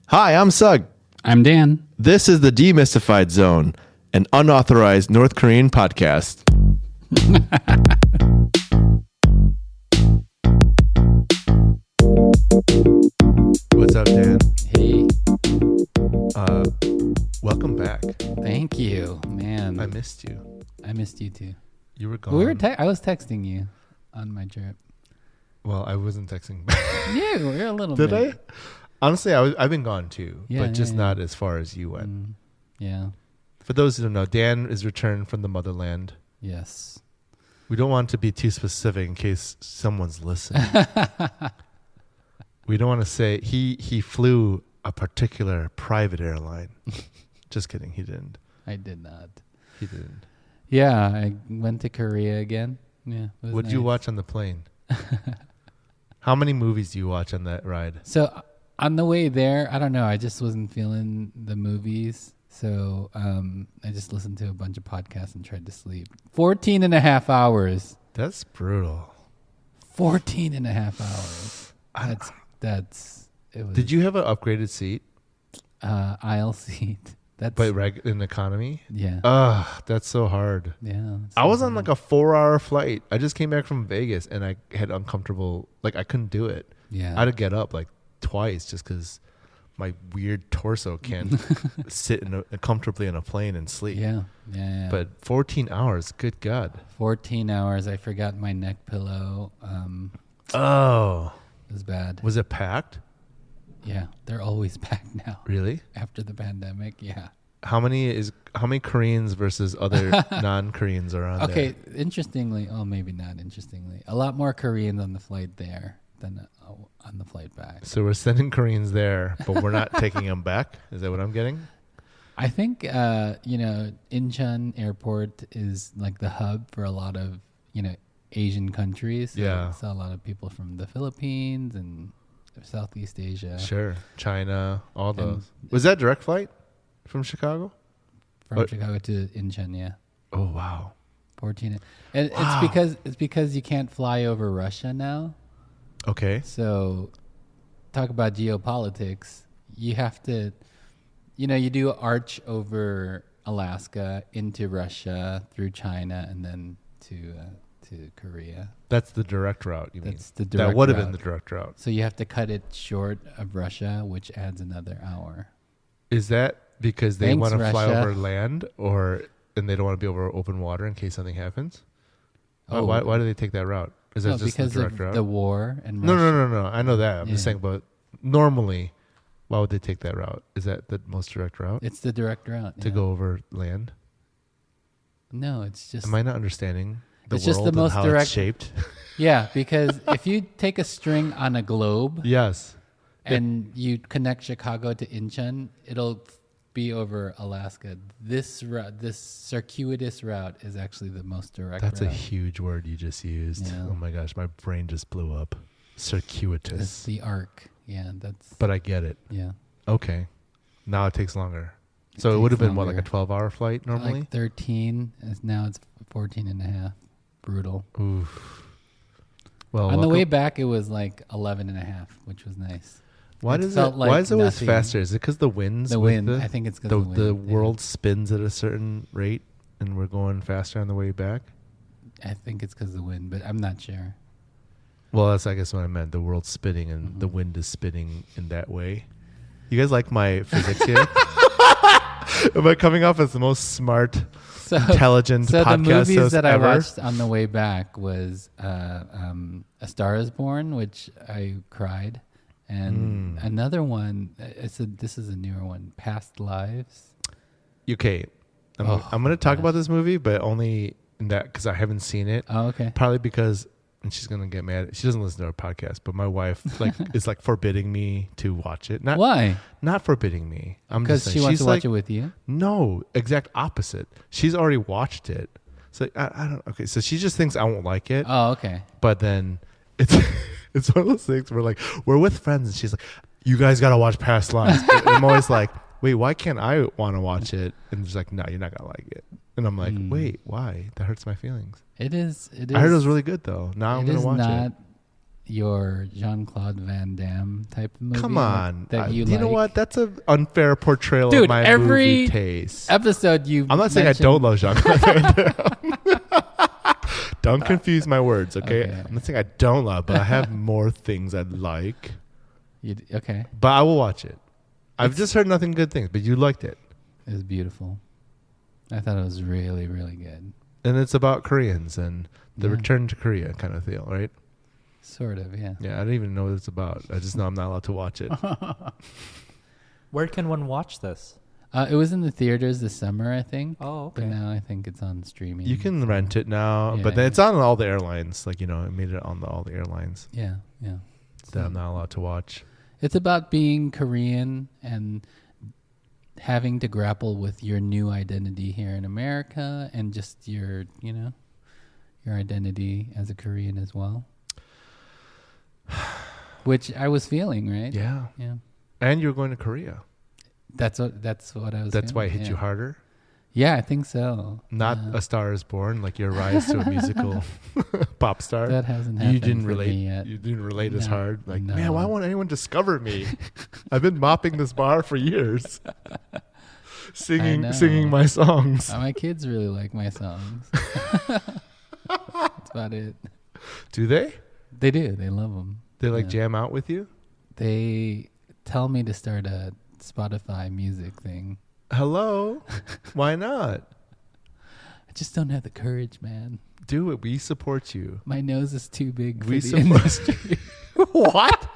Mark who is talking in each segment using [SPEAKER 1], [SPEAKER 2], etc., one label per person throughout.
[SPEAKER 1] Hi, I'm Sug.
[SPEAKER 2] I'm Dan.
[SPEAKER 1] This is the Demystified Zone, an unauthorized North Korean podcast. What's up, Dan?
[SPEAKER 2] Hey.
[SPEAKER 1] Welcome back.
[SPEAKER 2] Thank you, man.
[SPEAKER 1] I missed you.
[SPEAKER 2] I missed you too.
[SPEAKER 1] You were gone.
[SPEAKER 2] I was texting you on my trip.
[SPEAKER 1] Well, I wasn't texting back.
[SPEAKER 2] Yeah, we're a little
[SPEAKER 1] Did
[SPEAKER 2] bit.
[SPEAKER 1] I? Honestly, I've been gone too, but just
[SPEAKER 2] yeah.
[SPEAKER 1] not as far as you went.
[SPEAKER 2] Yeah.
[SPEAKER 1] For those who don't know, Dan is returned from the motherland.
[SPEAKER 2] Yes.
[SPEAKER 1] We don't want to be too specific in case someone's listening. We don't want to say he flew a particular private airline. Just kidding, he didn't.
[SPEAKER 2] I did not.
[SPEAKER 1] He didn't.
[SPEAKER 2] Yeah, I went to Korea again. Yeah.
[SPEAKER 1] What did you watch on the plane? How many movies do you watch on that ride?
[SPEAKER 2] So on the way there, I don't know. I just wasn't feeling the movies. So I just listened to a bunch of podcasts and tried to sleep. 14 and a half hours.
[SPEAKER 1] That's brutal.
[SPEAKER 2] 14 and a half hours. It was
[SPEAKER 1] Did you have an upgraded seat?
[SPEAKER 2] aisle seat.
[SPEAKER 1] But in economy?
[SPEAKER 2] Yeah.
[SPEAKER 1] Ugh, that's so hard.
[SPEAKER 2] Yeah.
[SPEAKER 1] I was on like a 4-hour flight. I just came back from Vegas and I had uncomfortable, like I couldn't do it.
[SPEAKER 2] Yeah.
[SPEAKER 1] I had to get up like twice just because my weird torso can't sit comfortably in a plane and sleep.
[SPEAKER 2] Yeah.
[SPEAKER 1] But 14 hours, good God.
[SPEAKER 2] 14 hours. I forgot my neck pillow.
[SPEAKER 1] Oh.
[SPEAKER 2] It was bad.
[SPEAKER 1] Was it packed?
[SPEAKER 2] Yeah. They're always packed now.
[SPEAKER 1] Really?
[SPEAKER 2] After the pandemic. Yeah.
[SPEAKER 1] How many Koreans versus other non-Koreans are on there?
[SPEAKER 2] Okay. Interestingly, maybe not interestingly, a lot more Koreans on the flight there than on the flight back.
[SPEAKER 1] So we're sending Koreans there, but we're not taking them back? Is that what I'm getting?
[SPEAKER 2] I think, Incheon Airport is like the hub for a lot of, Asian countries. So
[SPEAKER 1] Yeah.
[SPEAKER 2] I saw a lot of people from the Philippines and Southeast Asia.
[SPEAKER 1] Sure. China, all those. Was that direct flight from Chicago?
[SPEAKER 2] From Chicago to Incheon, yeah.
[SPEAKER 1] Oh, wow.
[SPEAKER 2] 14. And
[SPEAKER 1] Wow.
[SPEAKER 2] it's because you can't fly over Russia now.
[SPEAKER 1] Okay.
[SPEAKER 2] So talk about geopolitics. You have to, you do an arch over Alaska into Russia through China and then to Korea.
[SPEAKER 1] That's the direct route, you mean?
[SPEAKER 2] That's the direct
[SPEAKER 1] That would have
[SPEAKER 2] route.
[SPEAKER 1] been the direct route.
[SPEAKER 2] So you have to cut it short of Russia, which adds another hour.
[SPEAKER 1] Is that because they
[SPEAKER 2] Thanks,
[SPEAKER 1] want to fly
[SPEAKER 2] Russia.
[SPEAKER 1] over land and they don't want to be over open water in case something happens?
[SPEAKER 2] Oh.
[SPEAKER 1] Why do they take that route? Is that just the
[SPEAKER 2] because
[SPEAKER 1] direct
[SPEAKER 2] of
[SPEAKER 1] route?
[SPEAKER 2] the war and Russia.
[SPEAKER 1] No. I know that. I'm just
[SPEAKER 2] Yeah.
[SPEAKER 1] saying, but normally, why would they take that route? Is that the most direct route?
[SPEAKER 2] It's the direct route.
[SPEAKER 1] To go over land?
[SPEAKER 2] No, it's just...
[SPEAKER 1] Am I not understanding the
[SPEAKER 2] It's
[SPEAKER 1] world
[SPEAKER 2] just the most
[SPEAKER 1] and how
[SPEAKER 2] direct-
[SPEAKER 1] it's shaped?
[SPEAKER 2] Yeah, because if you take a string on a globe
[SPEAKER 1] Yes.
[SPEAKER 2] and you connect Chicago to Incheon, it'll be over Alaska. This route, this circuitous route, is actually the most direct
[SPEAKER 1] That's a
[SPEAKER 2] route.
[SPEAKER 1] huge word you just used.
[SPEAKER 2] Yeah.
[SPEAKER 1] Oh my gosh, my brain just blew up. Circuitous.
[SPEAKER 2] It's the arc. Yeah, that's...
[SPEAKER 1] But I get it.
[SPEAKER 2] yeah.
[SPEAKER 1] Okay. Now it takes longer.
[SPEAKER 2] It
[SPEAKER 1] So it would have
[SPEAKER 2] takes
[SPEAKER 1] been, what, like a
[SPEAKER 2] longer.
[SPEAKER 1] 12-hour flight normally?
[SPEAKER 2] Like 13. Now it's 14 and a half. Brutal.
[SPEAKER 1] Oof. Well,
[SPEAKER 2] On the way back, it was like 11 and a half, which was nice.
[SPEAKER 1] Why
[SPEAKER 2] it
[SPEAKER 1] is
[SPEAKER 2] felt
[SPEAKER 1] it?
[SPEAKER 2] like
[SPEAKER 1] why is it always
[SPEAKER 2] nothing.
[SPEAKER 1] faster? Is it because the winds?
[SPEAKER 2] The
[SPEAKER 1] with
[SPEAKER 2] wind. I think it's because
[SPEAKER 1] the
[SPEAKER 2] of the wind.
[SPEAKER 1] world spins at a certain rate, and we're going faster on the way back.
[SPEAKER 2] I think it's because of the wind, but I'm not sure.
[SPEAKER 1] Well, that's I guess what I meant. The world's spinning, and the wind is spinning in that way. You guys like my physics here? Am I coming off as the most smart, intelligent
[SPEAKER 2] So the
[SPEAKER 1] podcast
[SPEAKER 2] movies
[SPEAKER 1] host
[SPEAKER 2] that
[SPEAKER 1] ever?
[SPEAKER 2] I watched on the way back was A Star Is Born, which I cried, and another one. This is a newer one, Past Lives.
[SPEAKER 1] Okay, I'm going to talk about this movie, but only in that because I haven't seen it.
[SPEAKER 2] Oh, okay.
[SPEAKER 1] Probably because, and she's gonna get mad. She doesn't listen to our podcast, but my wife is forbidding me to watch it.
[SPEAKER 2] Why?
[SPEAKER 1] Not forbidding me. I'm just
[SPEAKER 2] Because
[SPEAKER 1] saying,
[SPEAKER 2] she wants
[SPEAKER 1] she's
[SPEAKER 2] to watch it with you.
[SPEAKER 1] No, exact opposite. She's already watched it, so I don't. Okay, so she just thinks I won't like it.
[SPEAKER 2] Oh, okay.
[SPEAKER 1] But then it's it's one of those things where we're with friends, and she's like, "You guys gotta watch Past Lives." And I'm always like, "Wait, why can't I want to watch it?" And she's like, "No, you're not gonna like it." And I'm like, "Wait, why? That hurts my feelings."
[SPEAKER 2] It is.
[SPEAKER 1] I heard it was really good though. Now I'm gonna watch it.
[SPEAKER 2] your Jean-Claude Van Damme type of movie.
[SPEAKER 1] Come on.
[SPEAKER 2] That you
[SPEAKER 1] know what? That's an unfair portrayal
[SPEAKER 2] Dude,
[SPEAKER 1] of my
[SPEAKER 2] every
[SPEAKER 1] movie taste.
[SPEAKER 2] episode
[SPEAKER 1] I'm not saying I don't love Jean-Claude Van Damme. Don't confuse my words, okay? I'm not saying I don't love, but I have more things I like.
[SPEAKER 2] Okay.
[SPEAKER 1] But I will watch it. I've just heard nothing good things, but you liked it.
[SPEAKER 2] It was beautiful. I thought it was really, really good.
[SPEAKER 1] And it's about Koreans and the return to Korea kind of deal, right?
[SPEAKER 2] Sort of, yeah.
[SPEAKER 1] Yeah, I don't even know what it's about. I just know I'm not allowed to watch it.
[SPEAKER 3] Where can one watch this?
[SPEAKER 2] It was in the theaters this summer, I think.
[SPEAKER 3] Oh, okay.
[SPEAKER 2] But now I think it's on streaming.
[SPEAKER 1] You can rent it now, but then it's on all the airlines. Like, it made it on all the airlines.
[SPEAKER 2] Yeah.
[SPEAKER 1] That I'm not allowed to watch.
[SPEAKER 2] It's about being Korean and having to grapple with your new identity here in America and just your identity as a Korean as well. Which I was feeling, right?
[SPEAKER 1] Yeah.
[SPEAKER 2] Yeah.
[SPEAKER 1] And you're going to Korea.
[SPEAKER 2] That's what I was
[SPEAKER 1] That's
[SPEAKER 2] feeling.
[SPEAKER 1] why it hit you harder?
[SPEAKER 2] Yeah, I think so.
[SPEAKER 1] Not A Star is Born, like your rise to a musical pop star.
[SPEAKER 2] That hasn't happened
[SPEAKER 1] You didn't
[SPEAKER 2] for
[SPEAKER 1] relate.
[SPEAKER 2] me yet.
[SPEAKER 1] You didn't relate as hard. Like,
[SPEAKER 2] No.
[SPEAKER 1] man, why won't anyone discover me? I've been mopping this bar for years, singing my songs.
[SPEAKER 2] My kids really like my songs. That's about it.
[SPEAKER 1] Do they?
[SPEAKER 2] They do. They love them.
[SPEAKER 1] They jam out with you?
[SPEAKER 2] They tell me to start a Spotify music thing.
[SPEAKER 1] Hello? Why not?
[SPEAKER 2] I just don't have the courage, man.
[SPEAKER 1] Do it. We support you.
[SPEAKER 2] My nose is too big for
[SPEAKER 1] We
[SPEAKER 2] the
[SPEAKER 1] support-
[SPEAKER 2] industry.
[SPEAKER 1] What?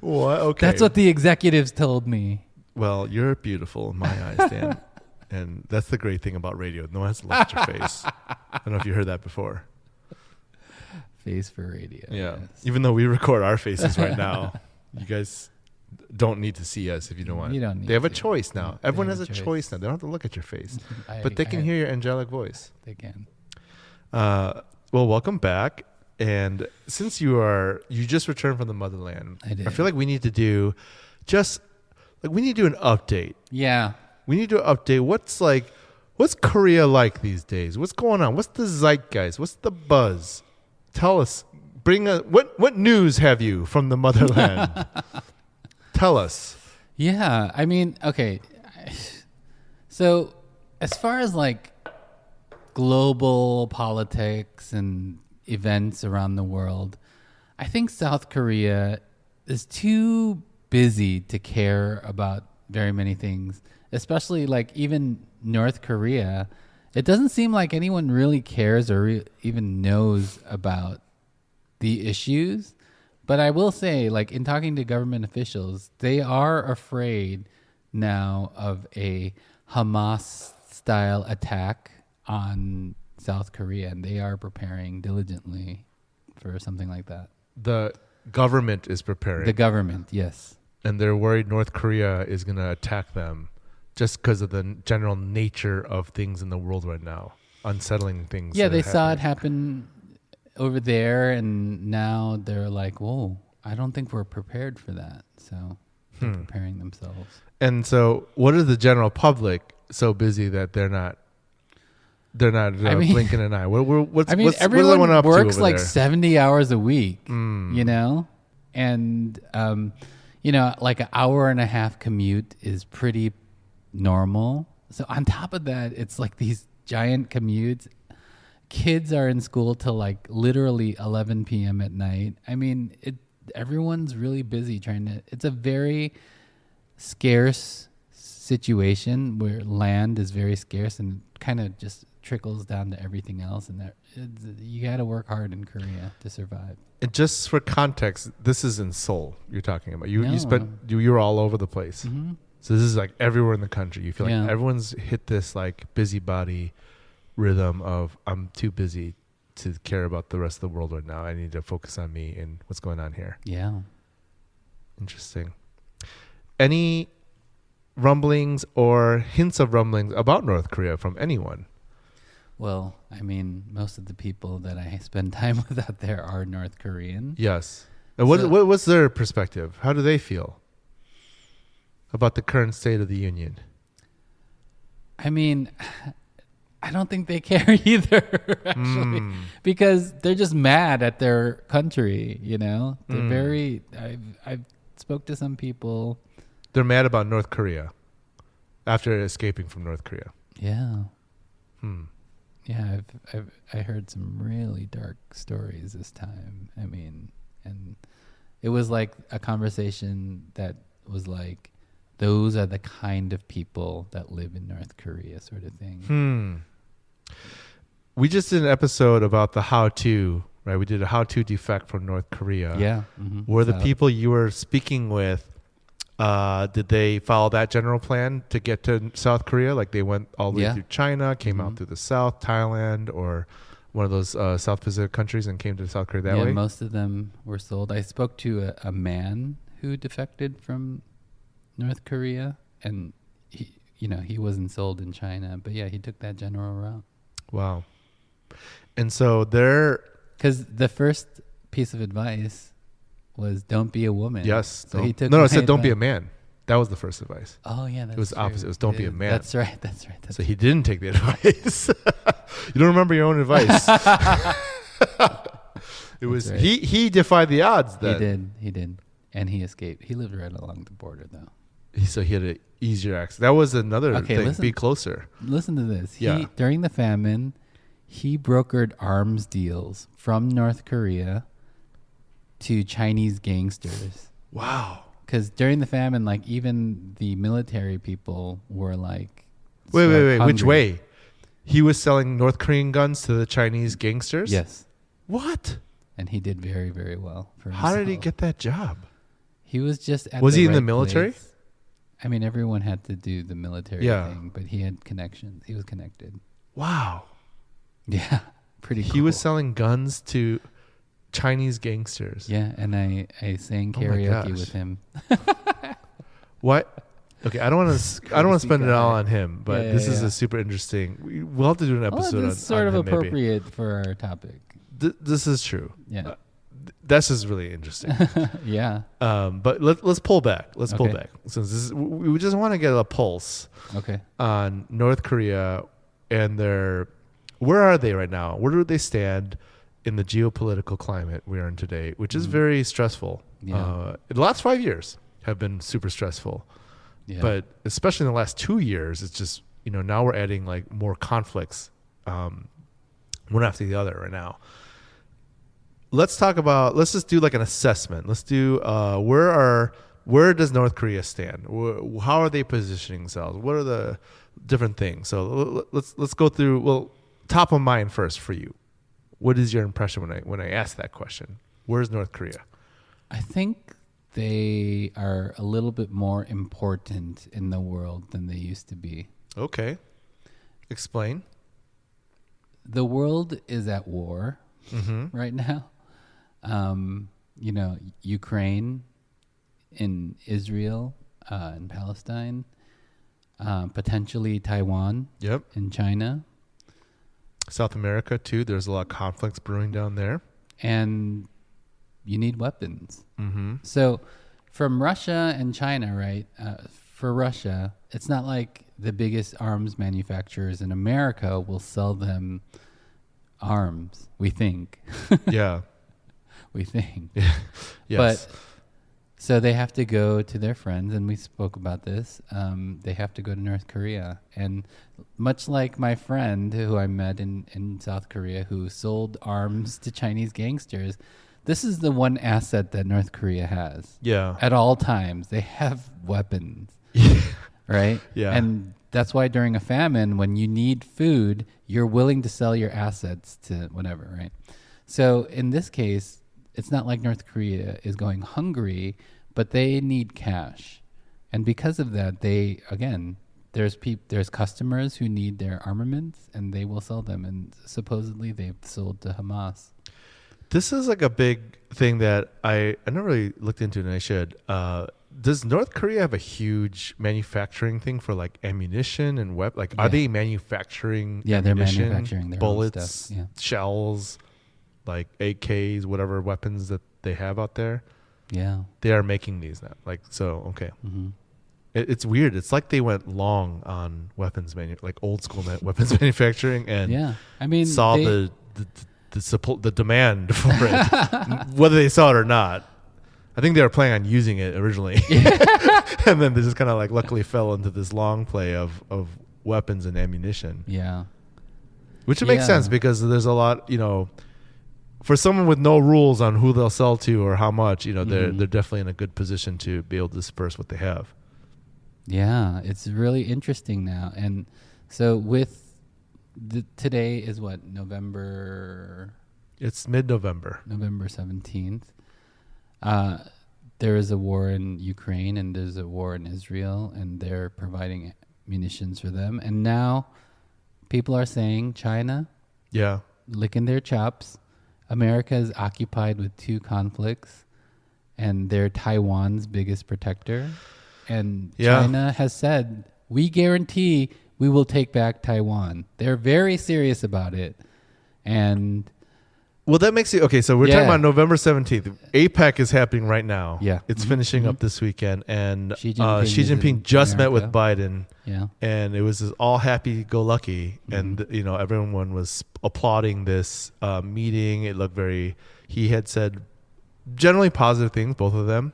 [SPEAKER 1] What? Okay.
[SPEAKER 2] That's what the executives told me.
[SPEAKER 1] Well, you're beautiful in my eyes, Dan. And that's the great thing about radio. No one has to look at your face. I don't know if you heard that before.
[SPEAKER 2] Face for radio.
[SPEAKER 1] Yeah.
[SPEAKER 2] Yes.
[SPEAKER 1] Even though we record our faces right now, you guys don't need to see us if you don't want.
[SPEAKER 2] You don't need
[SPEAKER 1] They have a
[SPEAKER 2] to.
[SPEAKER 1] choice now.
[SPEAKER 2] They
[SPEAKER 1] Everyone
[SPEAKER 2] have
[SPEAKER 1] has
[SPEAKER 2] a
[SPEAKER 1] a
[SPEAKER 2] choice.
[SPEAKER 1] choice now. They don't have to look at your face.
[SPEAKER 2] I-
[SPEAKER 1] But they can
[SPEAKER 2] I-
[SPEAKER 1] hear your angelic voice.
[SPEAKER 2] They can.
[SPEAKER 1] Well, welcome back. And since you just returned from the motherland,
[SPEAKER 2] I did.
[SPEAKER 1] I feel like we need to do we need to do an update.
[SPEAKER 2] Yeah.
[SPEAKER 1] We need to update what's Korea like these days? What's going on? What's the zeitgeist? What's the buzz? Tell us. What news have you from the motherland? Tell us.
[SPEAKER 2] Yeah. I mean, okay. So as far as global politics and events around the world, I think South Korea is too busy to care about very many things, especially even North Korea. It doesn't seem like anyone really cares or even knows about the issues. But I will say, in talking to government officials, they are afraid now of a Hamas-style attack on South Korea, and they are preparing diligently for something like that.
[SPEAKER 1] The government is preparing.
[SPEAKER 2] The government, yes.
[SPEAKER 1] And they're worried North Korea is going to attack them just because of the general nature of things in the world right now. Unsettling things.
[SPEAKER 2] Yeah, they saw it happen over there, and now they're like, whoa, I don't think we're prepared for that. So they're preparing themselves.
[SPEAKER 1] And so what is the general public so busy that they're not blinking an eye? What's
[SPEAKER 2] everyone
[SPEAKER 1] everyone up
[SPEAKER 2] works
[SPEAKER 1] to over there?
[SPEAKER 2] 70 hours a week, and an hour and a half commute is pretty normal. So on top of that, it's these giant commutes. Kids are in school till literally 11 p.m. at night. I mean, everyone's really busy it's a very scarce situation where land is very scarce and kind of just trickles down to everything else. And you got to work hard in Korea to survive.
[SPEAKER 1] And just for context, this is in Seoul you're talking about. You were all over the place.
[SPEAKER 2] Mm-hmm.
[SPEAKER 1] So this is everywhere in the country. You feel like
[SPEAKER 2] Yeah.
[SPEAKER 1] everyone's hit this busybody rhythm of I'm too busy to care about the rest of the world right now. I need to focus on me and what's going on here.
[SPEAKER 2] Yeah.
[SPEAKER 1] Interesting. Any rumblings or hints of rumblings about North Korea from anyone?
[SPEAKER 2] Well, I mean, most of the people that I spend time with out there are North Korean.
[SPEAKER 1] Yes. And what's their perspective? How do they feel about the current state of the union?
[SPEAKER 2] I mean, I don't think they care either, actually, because they're just mad at their country. You know, they're very. I've spoke to some people.
[SPEAKER 1] They're mad about North Korea after escaping from North Korea.
[SPEAKER 2] Yeah. Yeah, I heard some really dark stories this time. I mean, and it was like a conversation that was like, those are the kind of people that live in North Korea, sort of thing.
[SPEAKER 1] We just did an episode about the how-to, right? We did a how-to defect from North Korea.
[SPEAKER 2] Yeah.
[SPEAKER 1] Were the people you were speaking with, did they follow that general plan to get to South Korea? Like they went all the way through China, came out through the South, Thailand, or one of those South Pacific countries and came to South Korea that way?
[SPEAKER 2] Yeah, most of them were sold. I spoke to a man who defected from North Korea, and he wasn't sold in China, but yeah, he took that general route.
[SPEAKER 1] Wow. And so
[SPEAKER 2] because the first piece of advice was don't be a woman.
[SPEAKER 1] Yes.
[SPEAKER 2] So he took
[SPEAKER 1] it said don't be a man. That was the first advice.
[SPEAKER 2] Oh yeah, that's
[SPEAKER 1] it was
[SPEAKER 2] true.
[SPEAKER 1] opposite. It was don't be a man.
[SPEAKER 2] That's right.
[SPEAKER 1] So he didn't take the advice. You don't remember your own advice. It was right. He defied the odds then.
[SPEAKER 2] He did. And he escaped. He lived right along the border though.
[SPEAKER 1] So he had an easier access. That was another thing.
[SPEAKER 2] Listen,
[SPEAKER 1] be closer.
[SPEAKER 2] Listen to this. During the famine, he brokered arms deals from North Korea to Chinese gangsters.
[SPEAKER 1] Wow.
[SPEAKER 2] Because during the famine, like even the military people were like,
[SPEAKER 1] wait.
[SPEAKER 2] hungry.
[SPEAKER 1] Which way? He was selling North Korean guns to the Chinese gangsters?
[SPEAKER 2] Yes.
[SPEAKER 1] What?
[SPEAKER 2] And he did very, very well for himself.
[SPEAKER 1] How did he get that job?
[SPEAKER 2] He was just at
[SPEAKER 1] Was
[SPEAKER 2] the
[SPEAKER 1] he in
[SPEAKER 2] right
[SPEAKER 1] the military?
[SPEAKER 2] place. I mean, everyone had to do the military thing, but he had connections. He was connected.
[SPEAKER 1] Wow.
[SPEAKER 2] Yeah, pretty cool.
[SPEAKER 1] He was selling guns to Chinese gangsters.
[SPEAKER 2] Yeah, and I sang karaoke with him.
[SPEAKER 1] What? Okay, I don't want to spend it all on him, but this is a super interesting. We'll have to do an episode on
[SPEAKER 2] this is sort of
[SPEAKER 1] him
[SPEAKER 2] appropriate for our topic.
[SPEAKER 1] This is true.
[SPEAKER 2] Yeah.
[SPEAKER 1] That's just really interesting.
[SPEAKER 2] Yeah.
[SPEAKER 1] But let's pull back. Let's pull back. Since we just want to get a pulse on North Korea and where are they right now? Where do they stand in the geopolitical climate we are in today, which is very stressful. Yeah. The last 5 years have been super stressful. Yeah. But especially in the last 2 years, it's just, now we're adding like more conflicts one after the other right now. Let's just do like an assessment. Let's do where does North Korea stand? How are they positioning themselves? What are the different things? So let's go through. Well, top of mind first for you. What is your impression when I ask that question? Where's North Korea?
[SPEAKER 2] I think they are a little bit more important in the world than they used to be.
[SPEAKER 1] Okay, explain.
[SPEAKER 2] The world is at war right now. Ukraine, in Israel, in Palestine, potentially Taiwan, in China.
[SPEAKER 1] South America, too. There's a lot of conflicts brewing down there.
[SPEAKER 2] And you need weapons. So from Russia and China, right, for Russia, it's not like the biggest arms manufacturers in America will sell them arms, we think.
[SPEAKER 1] Yeah.
[SPEAKER 2] We think.
[SPEAKER 1] Yeah. Yes.
[SPEAKER 2] But so they have to go to their friends, and we spoke about this. They have to go to North Korea. And much like my friend who I met in South Korea who sold arms to Chinese gangsters, this is the one asset that North Korea has. Yeah. At all times, they have weapons. Right? Yeah. And that's why during a famine, when you need food, you're willing to sell your assets to whatever, right? So in this case, it's not like North Korea is going hungry, but they need cash. And because of that, there's customers who need their armaments, and they will sell them. And supposedly they've sold to Hamas.
[SPEAKER 1] This is like a big thing that I never really looked into, and I should. Does North Korea have a huge manufacturing thing for like ammunition and are they manufacturing? Yeah, they're manufacturing their bullets, own stuff. Yeah. Shells, like AKs, whatever weapons that they have out there. Yeah, they are making these now. Okay. It's weird. It's like they went long on weapons like old school weapons manufacturing, and
[SPEAKER 2] Yeah, I mean,
[SPEAKER 1] saw the demand for it, whether they saw it or not. I think they were planning on using it originally, and then they just kind of like luckily fell into this long play of weapons and ammunition.
[SPEAKER 2] Yeah,
[SPEAKER 1] which makes sense because there's a lot, for someone with no rules on who they'll sell to or how much, they're definitely in a good position to be able to disperse what they have.
[SPEAKER 2] Yeah, it's really interesting now, and so with today is what, November?
[SPEAKER 1] It's mid-November.
[SPEAKER 2] November 17th. There is a war in Ukraine and there's a war in Israel, and they're providing munitions for them. And now people are saying China, licking their chops. America is occupied with 2 conflicts, and they're Taiwan's biggest protector. And China has said, we guarantee we will take back Taiwan. They're very serious about it. And
[SPEAKER 1] well, that makes it okay. So we're talking about November 17th. APEC is happening right now.
[SPEAKER 2] Yeah,
[SPEAKER 1] it's finishing up this weekend, and Xi
[SPEAKER 2] Jinping
[SPEAKER 1] Jinping just met with Biden.
[SPEAKER 2] Yeah,
[SPEAKER 1] and it was just all happy-go-lucky, and everyone was applauding this meeting. It looked he had said generally positive things, both of them,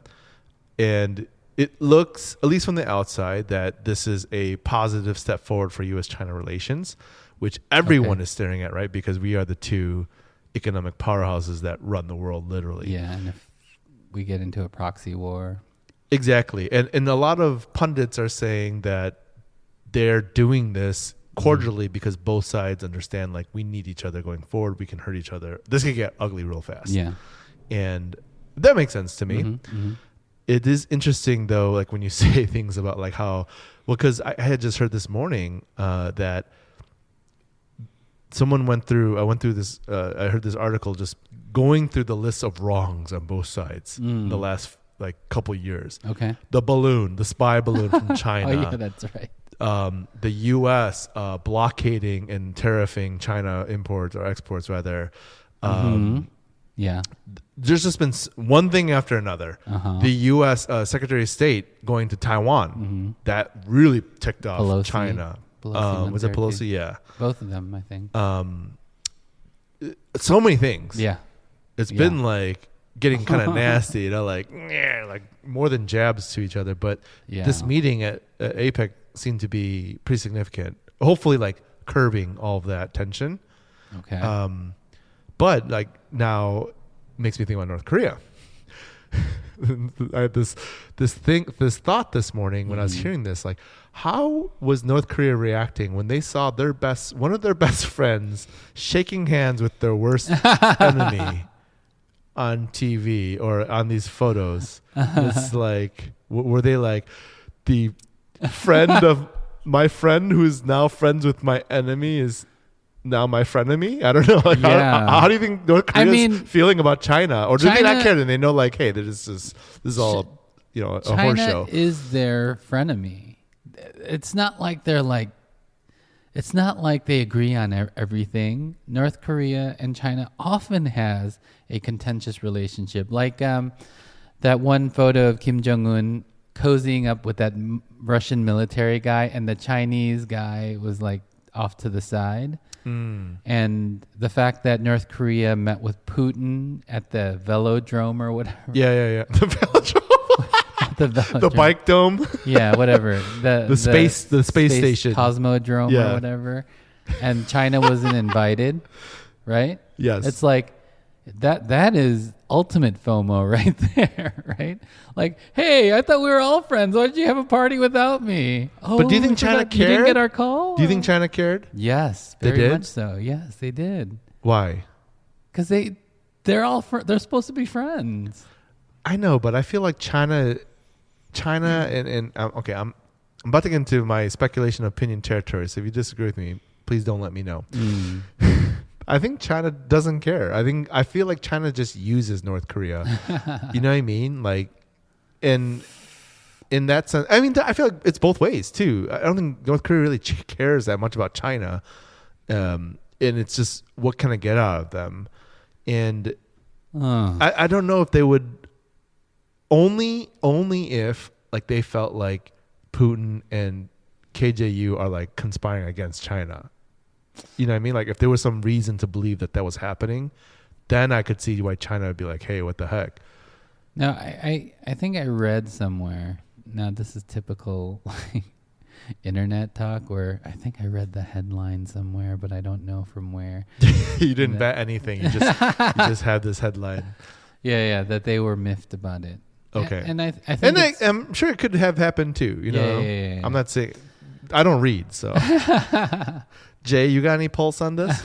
[SPEAKER 1] and it looks, at least from the outside, that this is a positive step forward for U.S.-China relations, which everyone is staring at, right? Because we are the 2 economic powerhouses that run the world, literally.
[SPEAKER 2] Yeah, and if we get into a proxy war.
[SPEAKER 1] Exactly. And a lot of pundits are saying that they're doing this cordially because both sides understand, like, we need each other going forward. We can hurt each other. This can get ugly real fast.
[SPEAKER 2] Yeah.
[SPEAKER 1] And that makes sense to me. It is interesting, though, like when you say things about like how, because I had just heard this morning that someone I went through this, I heard this article just going through the list of wrongs on both sides in the last like couple years.
[SPEAKER 2] Okay.
[SPEAKER 1] The spy balloon from China.
[SPEAKER 2] Oh, yeah, that's right.
[SPEAKER 1] The U.S. Blockading and tariffing China imports or exports, rather.
[SPEAKER 2] Yeah.
[SPEAKER 1] There's just been one thing after another. The U.S. Secretary of State going to Taiwan, that really ticked off
[SPEAKER 2] Pelosi.
[SPEAKER 1] China.
[SPEAKER 2] Pelosi
[SPEAKER 1] Was it Pelosi? Yeah.
[SPEAKER 2] Both of them, I think.
[SPEAKER 1] So many things.
[SPEAKER 2] Yeah.
[SPEAKER 1] It's been like getting kind of nasty, like more than jabs to each other. But this meeting at APEC seemed to be pretty significant. Hopefully, like curbing all of that tension.
[SPEAKER 2] Okay.
[SPEAKER 1] But like now makes me think about North Korea. I had this thought this morning when I was hearing this, like, how was North Korea reacting when they saw one of their best friends shaking hands with their worst enemy on TV or on these photos? It's like, were they like, the friend of my friend who's now friends with my enemy is now my frenemy? I don't know. Like, how do you think North Korea is feeling about China? Or do they not care? And they know, like, hey, this is all a horse show.
[SPEAKER 2] China is their frenemy. It's not like they're like, it's not like they agree on everything. North Korea and China often has a contentious relationship. Like that one photo of Kim Jong-un cozying up with that Russian military guy, and the Chinese guy was like off to the side. And the fact that North Korea met with Putin at the velodrome or whatever.
[SPEAKER 1] Yeah. The velodrome. The bike dome.
[SPEAKER 2] Yeah, whatever. The
[SPEAKER 1] space station.
[SPEAKER 2] Cosmodrome or whatever. And China wasn't invited, right?
[SPEAKER 1] Yes.
[SPEAKER 2] It's like that is ultimate FOMO right there, right? Like, hey, I thought we were all friends. Why did you have a party without me? Oh,
[SPEAKER 1] but do you think China cared?
[SPEAKER 2] You didn't get our call?
[SPEAKER 1] Do you think China cared?
[SPEAKER 2] Yes, very much so. Yes, they did.
[SPEAKER 1] Why?
[SPEAKER 2] Because they're supposed to be friends.
[SPEAKER 1] I know, but I feel like China and okay, I'm about to get into my speculation opinion territory. So if you disagree with me, please don't let me know. I think China doesn't care. I feel like China just uses North Korea. You know what I mean? Like, in that sense, I mean, I feel like it's both ways too. I don't think North Korea really cares that much about China, and it's just what can I get out of them? And I don't know if they would only if like they felt like Putin and KJU are like conspiring against China. You know what I mean? Like if there was some reason to believe that was happening, then I could see why China would be like, hey, what the heck?
[SPEAKER 2] No, I think I read somewhere. Now this is typical like internet talk where I think I read the headline somewhere, but I don't know from where.
[SPEAKER 1] You didn't bet anything. You just had this headline.
[SPEAKER 2] Yeah, that they were miffed about it.
[SPEAKER 1] Okay.
[SPEAKER 2] And I think
[SPEAKER 1] I'm sure it could have happened too. You know,
[SPEAKER 2] yeah.
[SPEAKER 1] I'm not saying I don't read, so. Jay, you got any pulse on this?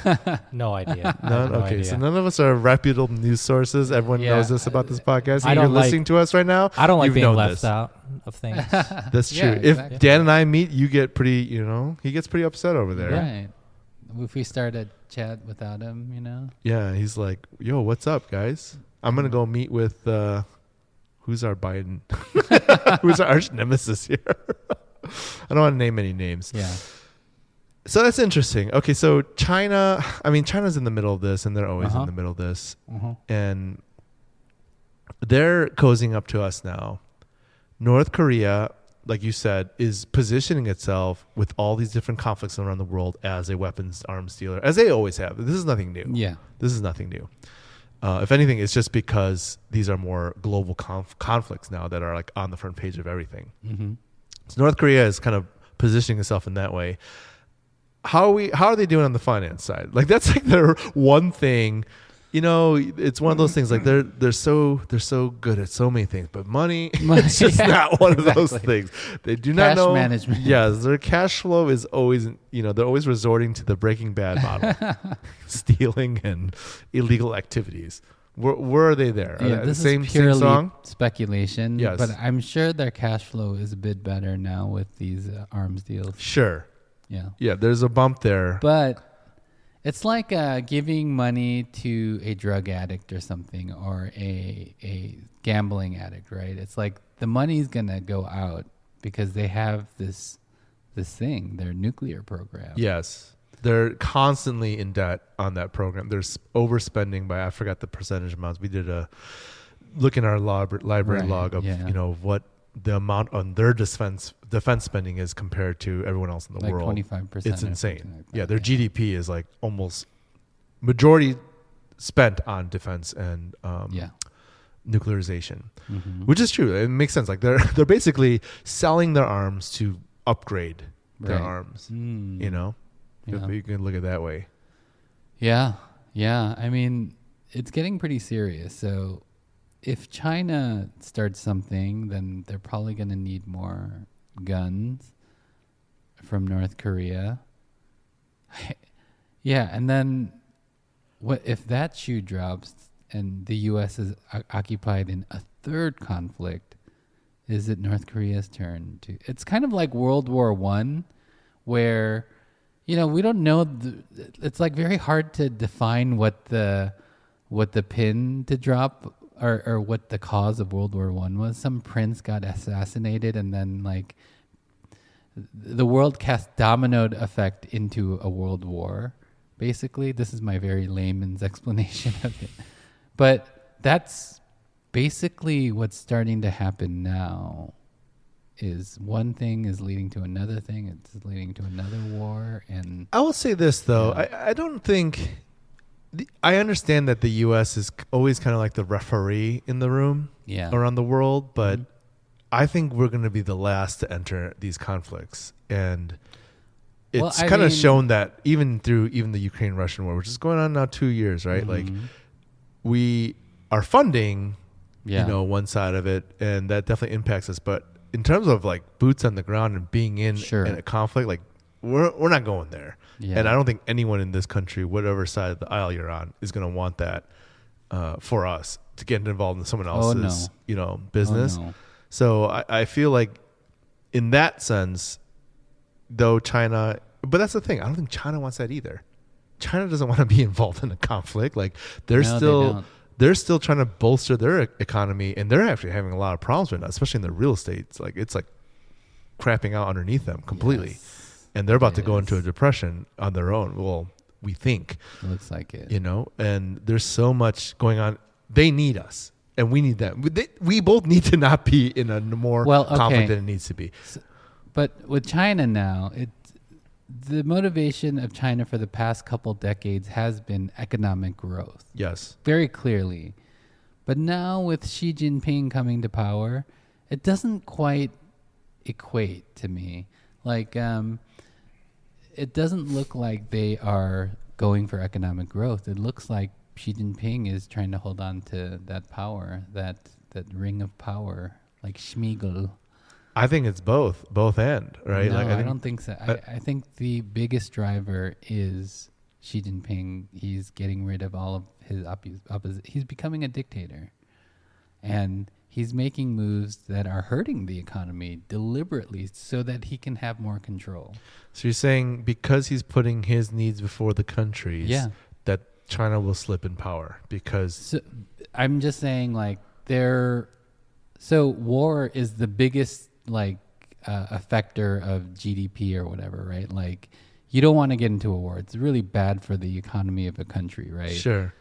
[SPEAKER 3] No idea.
[SPEAKER 1] None? Okay, so none of us are reputable news sources. Everyone knows this about this podcast.
[SPEAKER 3] I
[SPEAKER 1] You're
[SPEAKER 3] don't
[SPEAKER 1] listening to us right now.
[SPEAKER 3] I don't like
[SPEAKER 1] you've
[SPEAKER 3] being
[SPEAKER 1] known
[SPEAKER 3] left
[SPEAKER 1] this.
[SPEAKER 3] out of things.
[SPEAKER 1] That's true.
[SPEAKER 2] Yeah, exactly.
[SPEAKER 1] If Dan and I meet, you get pretty, he gets pretty upset over there.
[SPEAKER 2] Right. If we start a chat without him,
[SPEAKER 1] Yeah, he's like, yo, what's up, guys? I'm going to go meet with, who's our Biden? Who's our arch nemesis here? I don't want to name any names.
[SPEAKER 2] Yeah.
[SPEAKER 1] So that's interesting. Okay, so China's in the middle of this, and they're always in the middle of this. And they're cozying up to us now. North Korea, like you said, is positioning itself with all these different conflicts around the world as a weapons arms dealer, as they always have. This is nothing new.
[SPEAKER 2] Yeah.
[SPEAKER 1] This is nothing new. If anything, it's just because these are more global conflicts now that are like on the front page of everything.
[SPEAKER 2] Mm-hmm.
[SPEAKER 1] So North Korea is kind of positioning itself in that way. How are they doing on the finance side? Like that's like their one thing. It's one of those things. Like they're so good at so many things, but money it's just not one of those things. They do not know
[SPEAKER 2] cash management.
[SPEAKER 1] Yes, their cash flow is always they're always resorting to the Breaking Bad model, stealing and illegal activities. Where are they there?
[SPEAKER 2] Yeah,
[SPEAKER 1] are they
[SPEAKER 2] this
[SPEAKER 1] same
[SPEAKER 2] is purely
[SPEAKER 1] song?
[SPEAKER 2] speculation.
[SPEAKER 1] Yes.
[SPEAKER 2] But I'm sure their cash flow is a bit better now with these arms deals.
[SPEAKER 1] Sure.
[SPEAKER 2] Yeah.
[SPEAKER 1] There's a bump there.
[SPEAKER 2] But it's like giving money to a drug addict or something, or a gambling addict, right? It's like the money's gonna go out because they have this thing, their nuclear program.
[SPEAKER 1] Yes. They're constantly in debt on that program. There's overspending by, I forgot the percentage amounts. We did a look in our library log of, what the amount on their defense spending is compared to everyone else in the
[SPEAKER 2] like
[SPEAKER 1] world.
[SPEAKER 2] 25%.
[SPEAKER 1] It's insane.
[SPEAKER 2] Like that.
[SPEAKER 1] Their GDP is like almost majority spent on defense and nuclearization, which is true. It makes sense. Like they're basically selling their arms to upgrade their arms. If you can look at it that way.
[SPEAKER 2] Yeah. I mean, it's getting pretty serious. So if China starts something, then they're probably going to need more guns from North Korea. And then what if that shoe drops and the U.S. is occupied in a third conflict? Is it North Korea's turn to? It's kind of like World War I, where we don't know. It's like very hard to define what the pin to drop or what the cause of World War I was. Some prince got assassinated, and then like the world cast domino effect into a world war. Basically, this is my very layman's explanation of it, but that's basically what's starting to happen now. Is one thing is leading to another thing. It's leading to another war. And
[SPEAKER 1] I will say this though, I don't think. I understand that the U.S. is always kind of like the referee in the room around the world, but I think we're going to be the last to enter these conflicts. And it's kind of shown that even through the Ukraine-Russian war, which is going on now 2 years, right? Like we are funding, one side of it, and that definitely impacts us. But in terms of like boots on the ground and being in a conflict, like we're not going there. Yeah. And I don't think anyone in this country, whatever side of the aisle you're on, is going to want that for us to get involved in someone else's, business.
[SPEAKER 2] Oh, no.
[SPEAKER 1] So I feel like in that sense, though China, but that's the thing. I don't think China wants that either. China doesn't want to be involved in a conflict. Like they're still trying to bolster their economy, and they're actually having a lot of problems right now, especially in the real estate. It's like crapping out underneath them completely. Yes. And they're about to go into a depression on their own. Well, we think.
[SPEAKER 2] It looks like it.
[SPEAKER 1] And there's so much going on. They need us, and we need them. We both need to not be in a more conflict than it needs to be.
[SPEAKER 2] But with China now, the motivation of China for the past couple decades has been economic growth.
[SPEAKER 1] Yes.
[SPEAKER 2] Very clearly. But now with Xi Jinping coming to power, it doesn't quite equate to me. Like, it doesn't look like they are going for economic growth. It looks like Xi Jinping is trying to hold on to that power, that ring of power, like Schmiegel.
[SPEAKER 1] I think it's both end, right?
[SPEAKER 2] No,
[SPEAKER 1] like
[SPEAKER 2] I don't think so. I think the biggest driver is Xi Jinping. He's getting rid of all of his opposition. He's becoming a dictator. And he's making moves that are hurting the economy deliberately so that he can have more control.
[SPEAKER 1] So you're saying because he's putting his needs before the country's,
[SPEAKER 2] Yeah.
[SPEAKER 1] that China will slip in power because...
[SPEAKER 2] So I'm just saying, like, so war is the biggest, like, effector of GDP or whatever, right? Like, you don't want to get into a war. It's really bad for the economy of a country, right?
[SPEAKER 1] Sure.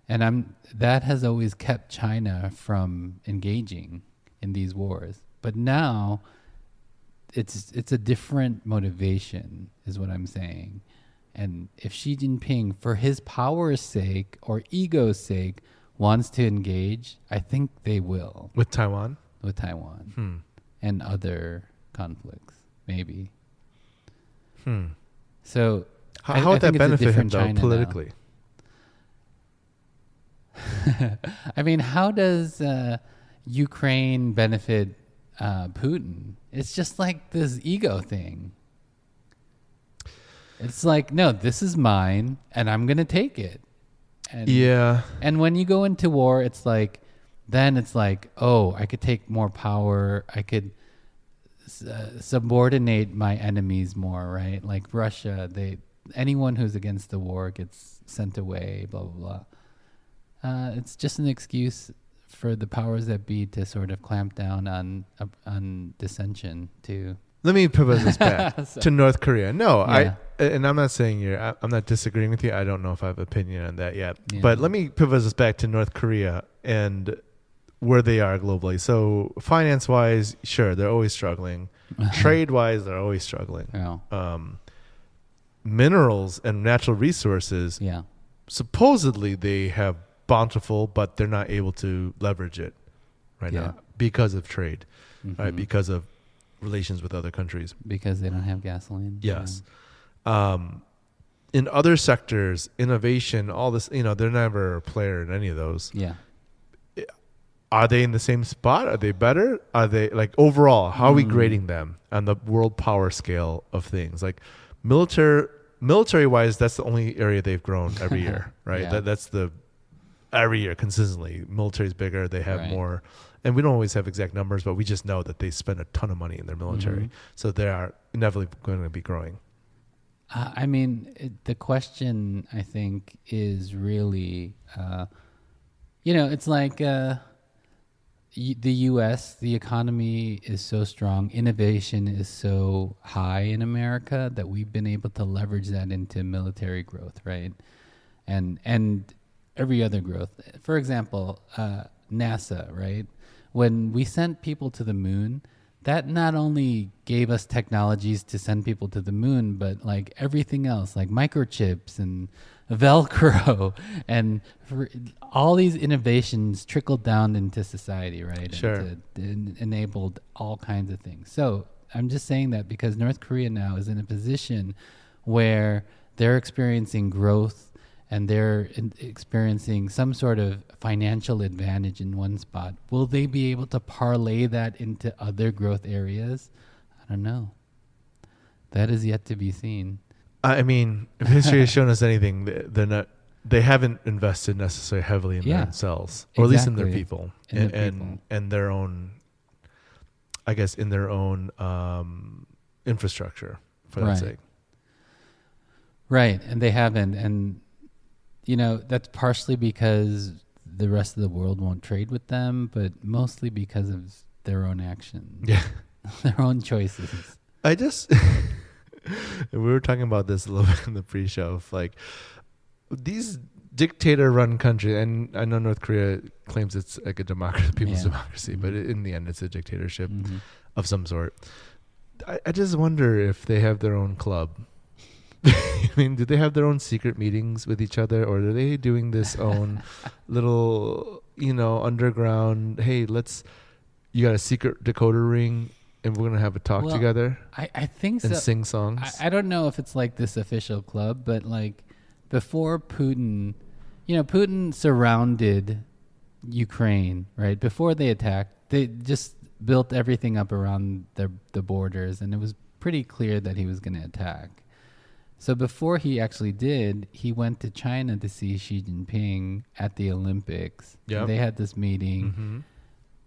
[SPEAKER 2] And that has always kept China from engaging in these wars. But now it's a different motivation, is what I'm saying. And if Xi Jinping, for his power's sake or ego's sake, wants to engage, I think they will.
[SPEAKER 1] With Taiwan?
[SPEAKER 2] With Taiwan. And other conflicts, maybe. So
[SPEAKER 1] How would that
[SPEAKER 2] think it's a
[SPEAKER 1] benefit him,
[SPEAKER 2] different
[SPEAKER 1] though,
[SPEAKER 2] China
[SPEAKER 1] politically?
[SPEAKER 2] now. I mean, how does Ukraine benefit Putin? It's just like this ego thing. It's like, no, this is mine, and I'm going to take it. And,
[SPEAKER 1] Yeah.
[SPEAKER 2] And when you go into war, it's like, oh, I could take more power. I could subordinate my enemies more, right? Like Russia, anyone who's against the war gets sent away, blah, blah, blah. It's just an excuse for the powers that be to sort of clamp down on dissension too.
[SPEAKER 1] Let me pivot this back to North Korea. No,
[SPEAKER 2] Yeah.
[SPEAKER 1] I'm not saying I'm not disagreeing with you. I don't know if I have an opinion on that yet.
[SPEAKER 2] Yeah.
[SPEAKER 1] But let me pivot this back to North Korea and where they are globally. So finance-wise, sure, they're always struggling. Trade-wise, they're always struggling.
[SPEAKER 2] Yeah.
[SPEAKER 1] Minerals and natural resources,
[SPEAKER 2] Yeah.
[SPEAKER 1] supposedly they have bountiful, but they're not able to leverage it right
[SPEAKER 2] Yeah.
[SPEAKER 1] now because of trade, right?
[SPEAKER 2] Mhm.
[SPEAKER 1] Because of relations with other countries.
[SPEAKER 2] Because they don't have gasoline.
[SPEAKER 1] Yes. In other sectors, innovation, all this, they're never a player in any of those.
[SPEAKER 2] Yeah.
[SPEAKER 1] Are they in the same spot? Are they better? Are they, like, overall, how are we grading them on the world power scale of things? Like military wise, that's the only area they've grown every year, right?
[SPEAKER 2] Yeah.
[SPEAKER 1] That's every year consistently. Military's bigger, they have
[SPEAKER 2] Right.
[SPEAKER 1] more, and we don't always have exact numbers, but we just know that they spend a ton of money in their military. So they are inevitably going to be growing.
[SPEAKER 2] I mean, the question, I think, is really, it's like the U.S., the economy is so strong, innovation is so high in America that we've been able to leverage that into military growth, right? And every other growth. For example, NASA, right? When we sent people to the moon, that not only gave us technologies to send people to the moon, but like everything else, like microchips and Velcro and all these innovations trickled down into society, right?
[SPEAKER 1] Sure.
[SPEAKER 2] And enabled all kinds of things. So I'm just saying that because North Korea now is in a position where they're experiencing growth and they're experiencing some sort of financial advantage in one spot. Will they be able to parlay that into other growth areas? I don't know. That is yet to be seen.
[SPEAKER 1] I mean, if history has shown us anything, they haven't invested necessarily heavily in themselves, or at least in their people, and their own, I guess, in their own infrastructure, for that sake.
[SPEAKER 2] Right, and they haven't, and that's partially because the rest of the world won't trade with them, but mostly because of their own actions, their own choices. We
[SPEAKER 1] were talking about this a little bit in the pre-show, like these dictator-run countries, and I know North Korea claims it's like a democracy, people's democracy, but in the end, it's a dictatorship of some sort. I just wonder if they have their own club. I mean, do they have their own secret meetings with each other, or are they doing this own little, underground? Hey, you got a secret decoder ring, and we're gonna have a talk together.
[SPEAKER 2] I think so.
[SPEAKER 1] And sing songs.
[SPEAKER 2] I don't know if it's like this official club, but like before Putin, Putin surrounded Ukraine, right? Before they attacked, they just built everything up around the borders, and it was pretty clear that he was going to attack. So before he actually did, he went to China to see Xi Jinping at the Olympics.
[SPEAKER 1] Yeah,
[SPEAKER 2] they had this meeting.
[SPEAKER 1] Mm-hmm.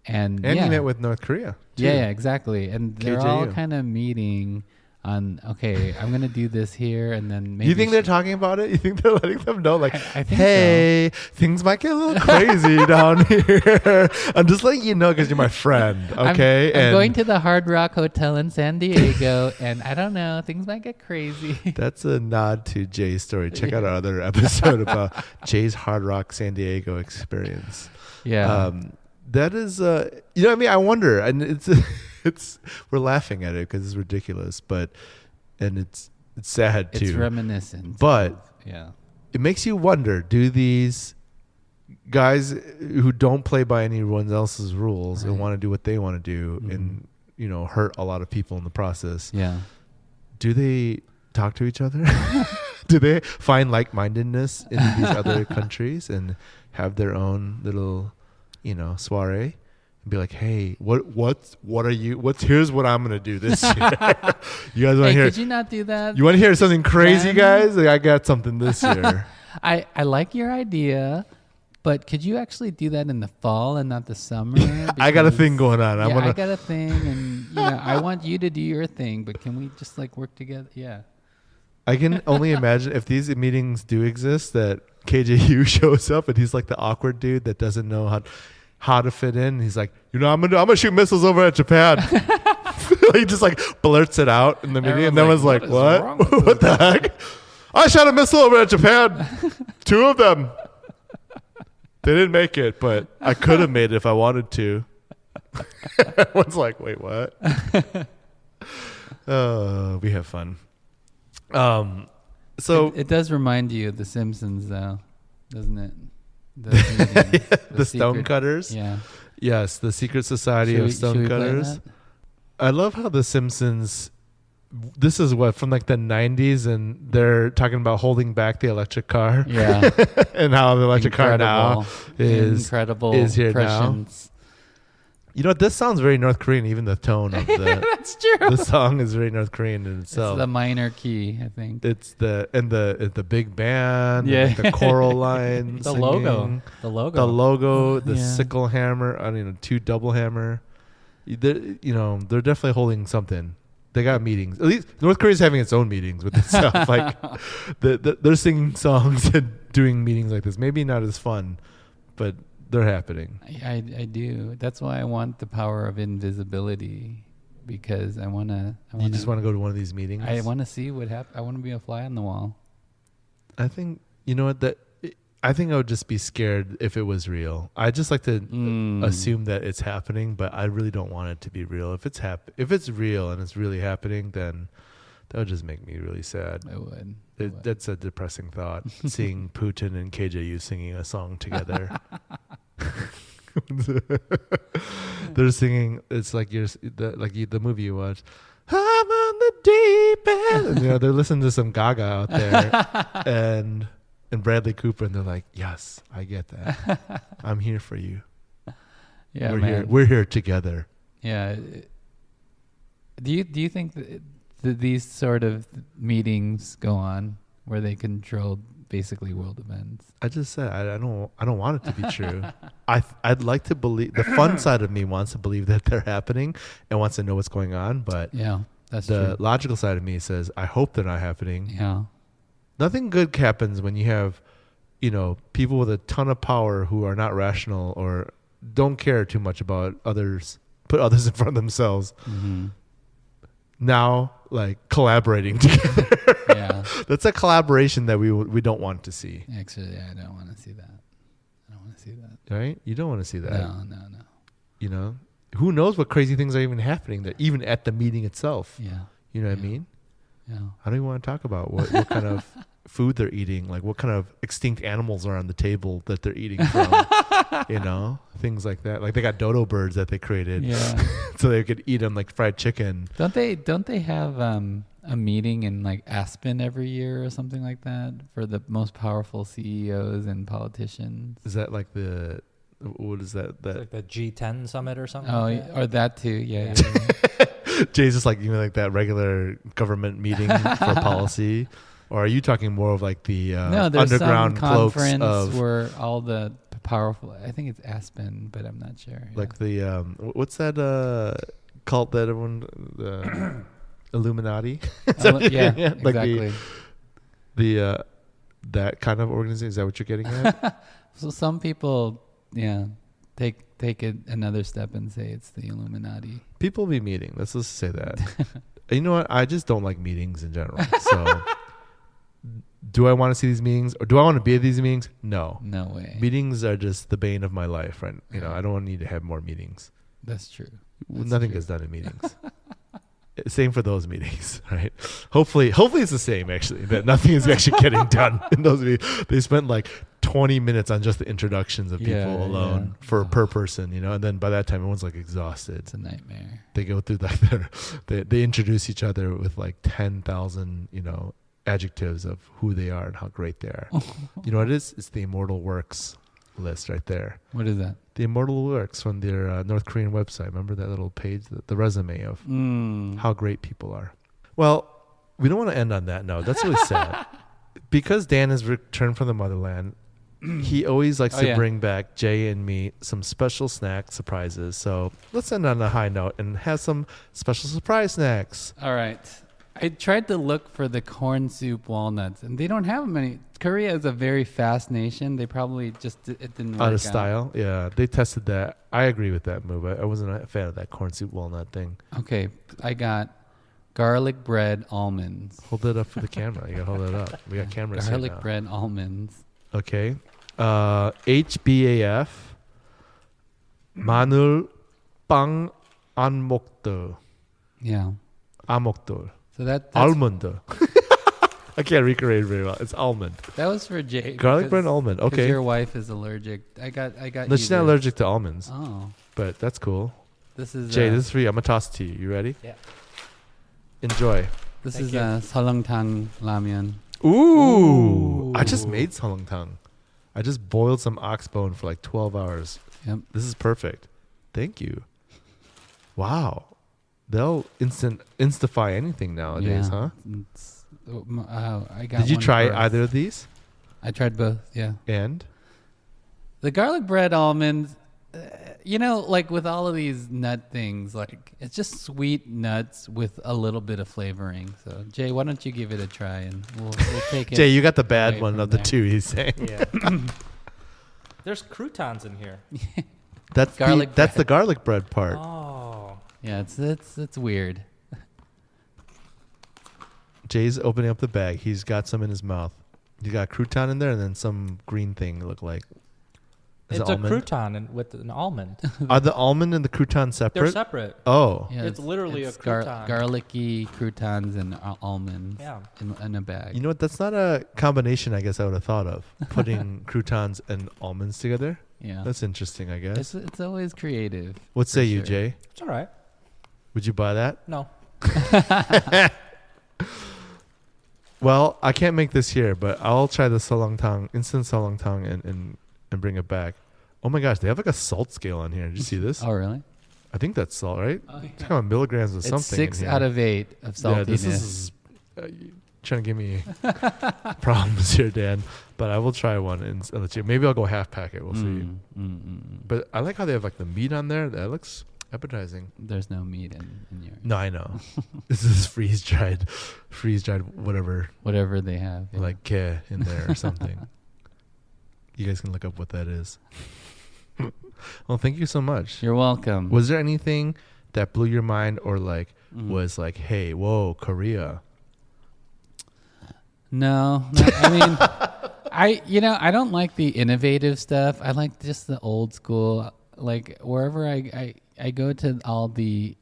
[SPEAKER 2] And
[SPEAKER 1] he met with North Korea, too.
[SPEAKER 2] Yeah, exactly. And they're
[SPEAKER 1] KJU.
[SPEAKER 2] all kind of meeting on, okay, I'm going to do this here, and then maybe...
[SPEAKER 1] You think they're talking about it? You think they're letting them know, like,
[SPEAKER 2] I think
[SPEAKER 1] hey, things might get a little crazy down here. I'm just letting you know because you're my friend, okay?
[SPEAKER 2] I'm going to the Hard Rock Hotel in San Diego, and I don't know, things might get crazy.
[SPEAKER 1] That's a nod to Jay's story. Check out our other episode about Jay's Hard Rock San Diego experience.
[SPEAKER 2] Yeah.
[SPEAKER 1] That is, what I mean? I wonder, and it's we're laughing at it because it's ridiculous, and it's sad too.
[SPEAKER 2] It's reminiscent.
[SPEAKER 1] But
[SPEAKER 2] yeah,
[SPEAKER 1] it makes you wonder: do these guys who don't play by anyone else's rules and want to do what they want to do, and hurt a lot of people in the process?
[SPEAKER 2] Yeah.
[SPEAKER 1] Do they talk to each other? Do they find like-mindedness in these other countries and have their own little soiree, and be like, hey, what are you? Here's what I'm gonna do this year. You guys want to hear?
[SPEAKER 2] Could you not do that?
[SPEAKER 1] You want to hear something crazy, guys? Like, I got something this year.
[SPEAKER 2] I like your idea, but could you actually do that in the fall and not the summer?
[SPEAKER 1] I got a thing going on.
[SPEAKER 2] I got a thing, and I want you to do your thing, but can we just like work together? Yeah.
[SPEAKER 1] I can only imagine if these meetings do exist that KJU shows up and he's like the awkward dude that doesn't know how to fit in. He's like, I'm gonna shoot missiles over at Japan. He just like blurts it out in the meeting, and everyone's like, what? What the heck? I shot a missile over at Japan. 2 of them. They didn't make it, but I could have made it if I wanted to. Everyone's like, wait, what? We have fun. So
[SPEAKER 2] it does remind you of The Simpsons, though, doesn't it?
[SPEAKER 1] The Stonecutters.
[SPEAKER 2] Yeah.
[SPEAKER 1] Yes, the secret society of Stonecutters. I love how The Simpsons. This is from like the 90s, and they're talking about holding back the electric car.
[SPEAKER 2] Yeah.
[SPEAKER 1] And how the electric car now is here
[SPEAKER 2] prescience.
[SPEAKER 1] now. You know what? This sounds very North Korean, even the tone of the
[SPEAKER 2] That's true.
[SPEAKER 1] The song is very North Korean in itself.
[SPEAKER 2] It's the minor key, I think.
[SPEAKER 1] It's the big band,
[SPEAKER 2] yeah.
[SPEAKER 1] and the choral line,
[SPEAKER 2] the
[SPEAKER 1] singing,
[SPEAKER 2] logo,
[SPEAKER 1] the sickle hammer, 2 double hammer. They're definitely holding something. They got meetings. At least North Korea's having its own meetings with itself. Like they're singing songs and doing meetings like this. Maybe not as fun, but they're happening.
[SPEAKER 2] I do. That's why I want the power of invisibility, because I want to.
[SPEAKER 1] You just want to go to one of these meetings?
[SPEAKER 2] I want to see what happens. I want to be a fly on the wall.
[SPEAKER 1] I think, I think I would just be scared if it was real. I just like to assume that it's happening, but I really don't want it to be real. If it's real and it's really happening, then that would just make me really sad.
[SPEAKER 2] It would.
[SPEAKER 1] That's a depressing thought. Seeing Putin and KJU singing a song together. They're singing. It's like the movie you watched. I'm on the deep end. And, they're listening to some Gaga out there, and Bradley Cooper, and they're like, "Yes, I get that. I'm here for you.
[SPEAKER 2] Yeah,
[SPEAKER 1] we're here together."
[SPEAKER 2] Yeah. Do you think that these sort of meetings go on where they control basically world events?
[SPEAKER 1] I just said I don't want it to be true. I'd like to believe. The fun side of me wants to believe that they're happening and wants to know what's going on, but
[SPEAKER 2] yeah, that's
[SPEAKER 1] the
[SPEAKER 2] true.
[SPEAKER 1] logical side of me says I hope they're not happening.
[SPEAKER 2] Yeah.
[SPEAKER 1] Nothing good happens when you have, people with a ton of power who are not rational or don't care too much about others, put others in front of themselves.
[SPEAKER 2] Mm-hmm.
[SPEAKER 1] Now, like, collaborating together.
[SPEAKER 2] Yeah.
[SPEAKER 1] That's a collaboration that we don't want to see.
[SPEAKER 2] Actually, I don't want to see that.
[SPEAKER 1] Right? You don't want to see that.
[SPEAKER 2] No.
[SPEAKER 1] who knows what crazy things are even happening there, even at the meeting itself.
[SPEAKER 2] Yeah.
[SPEAKER 1] You know what I mean?
[SPEAKER 2] Yeah.
[SPEAKER 1] I don't even want to talk about what kind of food they're eating, like what kind of extinct animals are on the table that they're eating from, things like that. Like they got dodo birds that they created, so they could eat them like fried chicken.
[SPEAKER 2] Don't they have a meeting in like Aspen every year or something like that for the most powerful CEOs and politicians?
[SPEAKER 1] Is that like what is that?
[SPEAKER 3] It's like the G10 summit or something.
[SPEAKER 2] Oh,
[SPEAKER 3] like that?
[SPEAKER 2] or that too. Yeah.
[SPEAKER 1] Jay's just like like that regular government meeting for policy, or are you talking more of like the
[SPEAKER 2] No, there's
[SPEAKER 1] underground
[SPEAKER 2] some
[SPEAKER 1] cloaks
[SPEAKER 2] conference
[SPEAKER 1] of
[SPEAKER 2] where all the powerful. I think it's Aspen, but I'm not sure.
[SPEAKER 1] like the what's that cult that everyone the Illuminati?
[SPEAKER 2] Yeah,
[SPEAKER 1] like
[SPEAKER 2] exactly.
[SPEAKER 1] the that kind of organization. Is that what you're getting at?
[SPEAKER 2] So some people, take it another step and say it's the Illuminati.
[SPEAKER 1] People be meeting. Let's just say that. You know what? I just don't like meetings in general. So, do I want to see these meetings, or do I want to be at these meetings? No.
[SPEAKER 2] No way.
[SPEAKER 1] Meetings are just the bane of my life, right? I don't need to have more meetings.
[SPEAKER 2] That's true.
[SPEAKER 1] Nothing gets done in meetings. Same for those meetings, right? Hopefully it's the same, actually, that nothing is actually getting done in those meetings. They spent like 20 minutes on just the introductions of people alone per person, and then by that time, everyone's like exhausted.
[SPEAKER 2] It's a nightmare.
[SPEAKER 1] They go through like they introduce each other with like 10,000, adjectives of who they are and how great they are. You know what it is? It's the Immortal Works list right there.
[SPEAKER 2] What is that?
[SPEAKER 1] The Immortal Works from their North Korean website. Remember that little page, the resume of how great people are. Well, we don't want to end on that note. That's really sad. Because Dan has returned from the motherland, he always likes to bring back Jay and me some special snack surprises. So let's end on a high note and have some special surprise snacks.
[SPEAKER 2] All right. I tried to look for the corn soup walnuts, and they don't have many. Korea is a very fast nation. They probably it didn't work
[SPEAKER 1] out of style. Yeah, they tested that. I agree with that move. I wasn't a fan of that corn soup walnut thing.
[SPEAKER 2] Okay, I got garlic bread almonds.
[SPEAKER 1] Hold it up for the camera. You gotta hold it up. We got cameras here
[SPEAKER 2] Garlic
[SPEAKER 1] now.
[SPEAKER 2] bread almonds.
[SPEAKER 1] Okay. HBAF. 마늘 빵 안 먹들.
[SPEAKER 2] Yeah.
[SPEAKER 1] 안 먹들.
[SPEAKER 2] So that's
[SPEAKER 1] almond. I can't recreate very well. It's almond.
[SPEAKER 2] That was for Jay.
[SPEAKER 1] Garlic bread and almond. Okay.
[SPEAKER 2] Your wife is allergic. I got.
[SPEAKER 1] No, she's not allergic to almonds.
[SPEAKER 2] Oh.
[SPEAKER 1] But that's cool.
[SPEAKER 2] This is
[SPEAKER 1] Jay. This is for you. I'm gonna toss it to you. You ready?
[SPEAKER 3] Yeah.
[SPEAKER 1] Enjoy.
[SPEAKER 2] This is 설렁탕 ramen.
[SPEAKER 1] Ooh. I just made 설렁탕. I just boiled some ox bone for like 12 hours.
[SPEAKER 2] Yep.
[SPEAKER 1] This is perfect. Thank you. Wow. They'll instify anything nowadays, huh?
[SPEAKER 2] I got.
[SPEAKER 1] Did you try
[SPEAKER 2] for
[SPEAKER 1] either of these?
[SPEAKER 2] I tried both. Yeah.
[SPEAKER 1] And
[SPEAKER 2] the garlic bread almonds, like with all of these nut things, like it's just sweet nuts with a little bit of flavoring. So Jay, why don't you give it a try and we'll take it.
[SPEAKER 1] Jay, you got the bad
[SPEAKER 2] away
[SPEAKER 1] one
[SPEAKER 2] from
[SPEAKER 1] of the
[SPEAKER 2] there.
[SPEAKER 1] two. He's saying.
[SPEAKER 3] Yeah. There's croutons in here.
[SPEAKER 1] That's
[SPEAKER 2] Garlic
[SPEAKER 1] that's the
[SPEAKER 2] bread.
[SPEAKER 1] garlic bread part.
[SPEAKER 3] Oh.
[SPEAKER 2] Yeah, it's weird.
[SPEAKER 1] Jay's opening up the bag. He's got some in his mouth. You got a crouton in there, and then some green thing look like. Is
[SPEAKER 3] It's
[SPEAKER 1] it
[SPEAKER 3] a
[SPEAKER 1] almond?
[SPEAKER 3] crouton with an almond.
[SPEAKER 1] Are the almond and the crouton separate?
[SPEAKER 3] They're separate.
[SPEAKER 1] Oh.
[SPEAKER 2] Yeah,
[SPEAKER 3] It's literally a crouton.
[SPEAKER 2] Garlicky croutons and almonds
[SPEAKER 3] Yeah.
[SPEAKER 2] in a bag.
[SPEAKER 1] You know what? That's not a combination I guess I would have thought of. Putting croutons and almonds together.
[SPEAKER 2] Yeah.
[SPEAKER 1] That's interesting, I guess.
[SPEAKER 2] It's always creative.
[SPEAKER 1] What say you,
[SPEAKER 2] sure.
[SPEAKER 1] Jay?
[SPEAKER 3] It's all right.
[SPEAKER 1] Would you buy that?
[SPEAKER 3] No.
[SPEAKER 1] Well, I can't make this here, but I'll try the instant solongtang and bring it back. Oh my gosh, they have like a salt scale on here. Did you see this?
[SPEAKER 2] Oh, really?
[SPEAKER 1] I think that's salt, right?
[SPEAKER 2] Oh, yeah.
[SPEAKER 1] It's kind of milligrams of
[SPEAKER 2] It's
[SPEAKER 1] something.
[SPEAKER 2] 6
[SPEAKER 1] in here.
[SPEAKER 2] out of 8 of saltiness.
[SPEAKER 1] Yeah, this is trying to give me problems here, Dan. But I will try one and let you. Maybe I'll go half packet. We'll see. But I like how they have like the meat on there. That looks appetizing.
[SPEAKER 2] There's no meat in yours.
[SPEAKER 1] No, I know. This is freeze dried,
[SPEAKER 2] Whatever they have. Yeah.
[SPEAKER 1] like ke in there or something. You guys can look up what that is. Well, thank you so much.
[SPEAKER 2] You're welcome.
[SPEAKER 1] Was there anything that blew your mind or like was like, hey, whoa, Korea?
[SPEAKER 2] No, I mean, I don't like the innovative stuff. I like just the old school. Like wherever I I go to all the,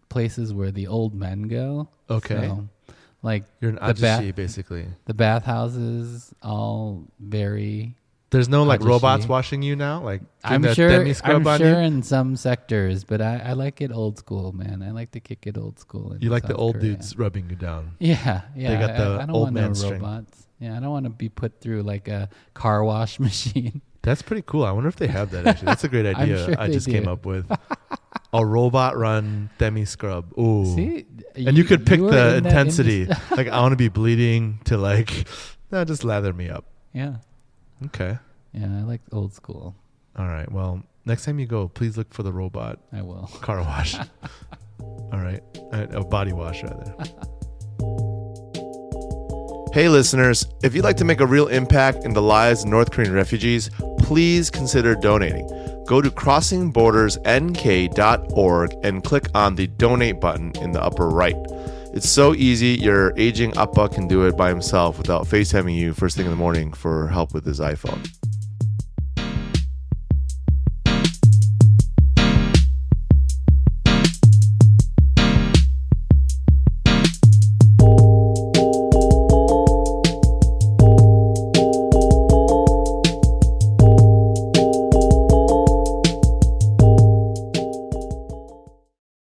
[SPEAKER 2] places where the old men go.
[SPEAKER 1] Okay.
[SPEAKER 2] So, like
[SPEAKER 1] You're an ajushi, basically.
[SPEAKER 2] the bathhouses, all very.
[SPEAKER 1] There's no like
[SPEAKER 2] Ajushi.
[SPEAKER 1] robots washing you now? Like doing
[SPEAKER 2] I'm
[SPEAKER 1] that
[SPEAKER 2] sure.
[SPEAKER 1] demi-scrub
[SPEAKER 2] I'm
[SPEAKER 1] on
[SPEAKER 2] sure
[SPEAKER 1] you?
[SPEAKER 2] in some sectors, but I like it old school, man. I like to kick it old school. In
[SPEAKER 1] You like the
[SPEAKER 2] South
[SPEAKER 1] old
[SPEAKER 2] Korea.
[SPEAKER 1] dudes rubbing you down.
[SPEAKER 2] Yeah, yeah.
[SPEAKER 1] They got the
[SPEAKER 2] I don't
[SPEAKER 1] old
[SPEAKER 2] want
[SPEAKER 1] man
[SPEAKER 2] no
[SPEAKER 1] strength.
[SPEAKER 2] robots. Yeah, I don't want to be put through like a car wash machine.
[SPEAKER 1] That's pretty cool. I wonder if they have that actually. That's a great
[SPEAKER 2] I'm
[SPEAKER 1] idea
[SPEAKER 2] sure
[SPEAKER 1] I
[SPEAKER 2] they
[SPEAKER 1] just
[SPEAKER 2] do.
[SPEAKER 1] came up with. A robot run demi-scrub. Ooh.
[SPEAKER 2] See,
[SPEAKER 1] And you could pick
[SPEAKER 2] were
[SPEAKER 1] the
[SPEAKER 2] in that
[SPEAKER 1] intensity.
[SPEAKER 2] industry.
[SPEAKER 1] Like I want to be bleeding to like, no, just lather me up.
[SPEAKER 2] Yeah,
[SPEAKER 1] Okay.
[SPEAKER 2] yeah. I like old school.
[SPEAKER 1] All right. Well, next time you go, please look for the robot
[SPEAKER 2] I will.
[SPEAKER 1] car wash. All right. A body wash rather. Hey listeners, if you'd like to make a real impact in the lives of North Korean refugees, please consider donating. Go to crossingbordersnk.org and click on the donate button in the upper right. It's so easy, your aging appa can do it by himself without FaceTiming you first thing in the morning for help with his iPhone.